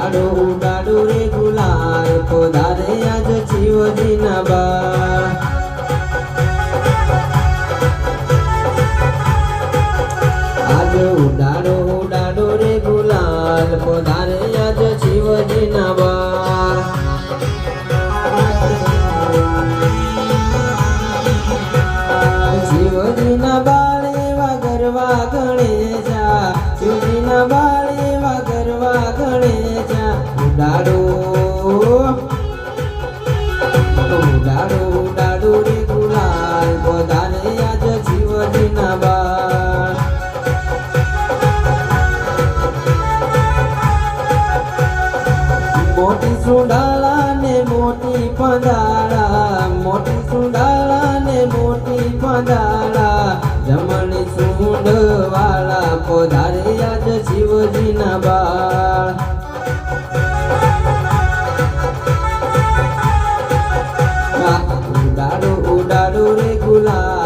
ઉડાડો ઉડાડો રે ગુલાલ પધારે આજ શિવજીના બાળ આજ ઉડાડો ઉડાડો રે ગુલાલ પધારે આજ શિવજીના બાળ શિવજીના બાળ એવા ગરવા ગણેશા શિવજીના બાળ એવા ગરવા ગણેશા ઉડાડો ઉડાડો ઉડાડો રે ગુલાલ પધારે આજ શિવજીના બાળ મોટી સુંડાળા ને મોટી પંદાળા મોટી સુંડાળા ને મોટી પંદાળા જમણી સુંડ વાળા પધારે આજ શિવજીના બાળ ઉડાડો ઉડાડો રે ગુલાલ